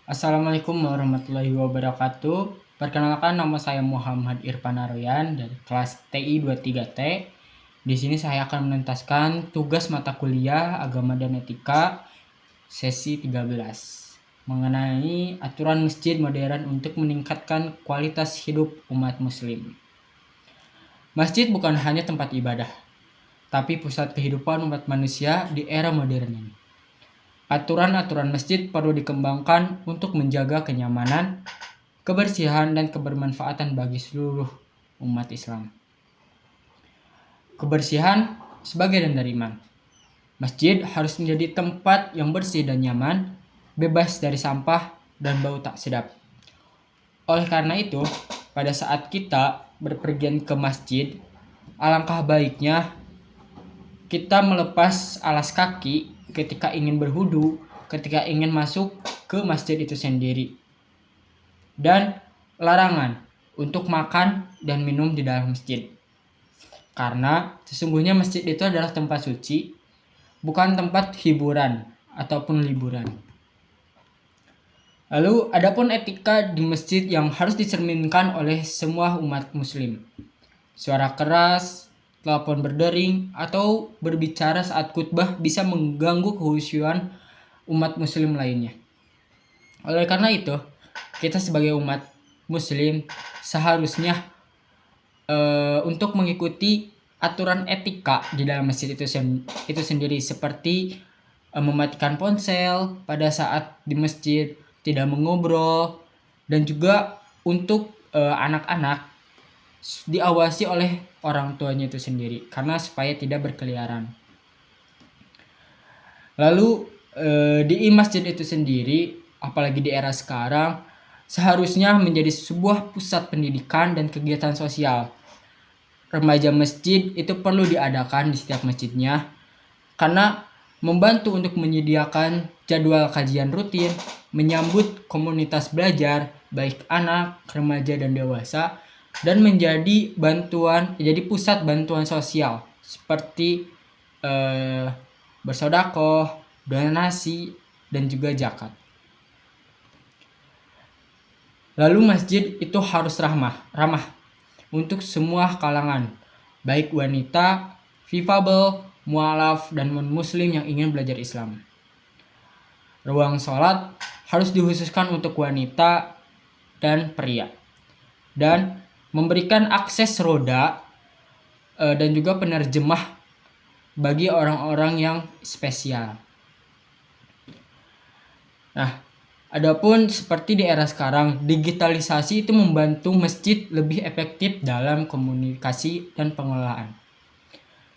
Assalamualaikum warahmatullahi wabarakatuh. Perkenalkan, nama saya Muhammad Irfan Aroyan dari kelas TI 23T. Di sini saya akan menuntaskan tugas mata kuliah Agama dan Etika sesi 13 mengenai aturan masjid modern untuk meningkatkan kualitas hidup umat muslim. Masjid bukan hanya tempat ibadah, tapi pusat kehidupan umat manusia di era modern ini. Aturan-aturan masjid perlu dikembangkan untuk menjaga kenyamanan, kebersihan, dan kebermanfaatan bagi seluruh umat Islam. Kebersihan sebagai dari iman. Masjid harus menjadi tempat yang bersih dan nyaman, bebas dari sampah dan bau tak sedap. Oleh karena itu, pada saat kita berpergian ke masjid, alangkah baiknya kita melepas alas kaki ketika ingin berwudu, ketika ingin masuk ke masjid itu sendiri. Dan larangan untuk makan dan minum di dalam masjid. Karena sesungguhnya masjid itu adalah tempat suci, bukan tempat hiburan ataupun liburan. Lalu adapun etika di masjid yang harus dicerminkan oleh semua umat muslim. Suara keras, telepon berdering, atau berbicara saat khutbah bisa mengganggu kehusyuan umat muslim lainnya. Oleh karena itu, kita sebagai umat muslim seharusnya untuk mengikuti aturan etika di dalam masjid itu sendiri, seperti mematikan ponsel pada saat di masjid, tidak mengobrol, dan juga untuk anak-anak diawasi oleh orang tuanya itu sendiri, karena supaya tidak berkeliaran. Lalu di masjid itu sendiri, apalagi di era sekarang, seharusnya menjadi sebuah pusat pendidikan dan kegiatan sosial. Remaja masjid itu perlu diadakan di setiap masjidnya, karena membantu untuk menyediakan jadwal kajian rutin, menyambut komunitas belajar, baik anak, remaja, dan dewasa, dan menjadi pusat bantuan sosial seperti bersedekah, donasi, dan juga zakat. Lalu masjid itu harus ramah untuk semua kalangan, baik wanita, difabel, mualaf, dan non-muslim yang ingin belajar Islam. Ruang sholat harus dikhususkan untuk wanita dan pria, dan memberikan akses roda dan juga penerjemah bagi orang-orang yang spesial. Nah, adapun seperti di era sekarang, digitalisasi itu membantu masjid lebih efektif dalam komunikasi dan pengelolaan.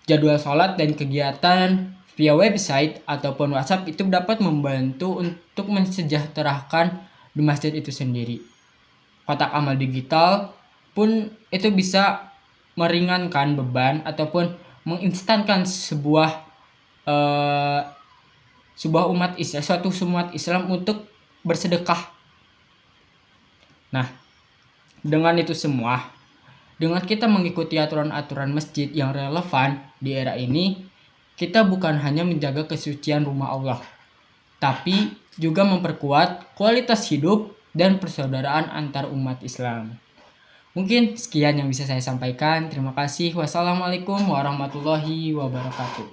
Jadwal sholat dan kegiatan via website ataupun WhatsApp itu dapat membantu untuk mensejahterakan di masjid itu sendiri. Kotak amal digital pun itu bisa meringankan beban ataupun menginstankan suatu umat Islam untuk bersedekah. Nah, dengan itu semua, dengan kita mengikuti aturan-aturan masjid yang relevan di era ini, kita bukan hanya menjaga kesucian rumah Allah, tapi juga memperkuat kualitas hidup dan persaudaraan antar umat Islam. Mungkin sekian yang bisa saya sampaikan. Terima kasih. Wassalamualaikum warahmatullahi wabarakatuh.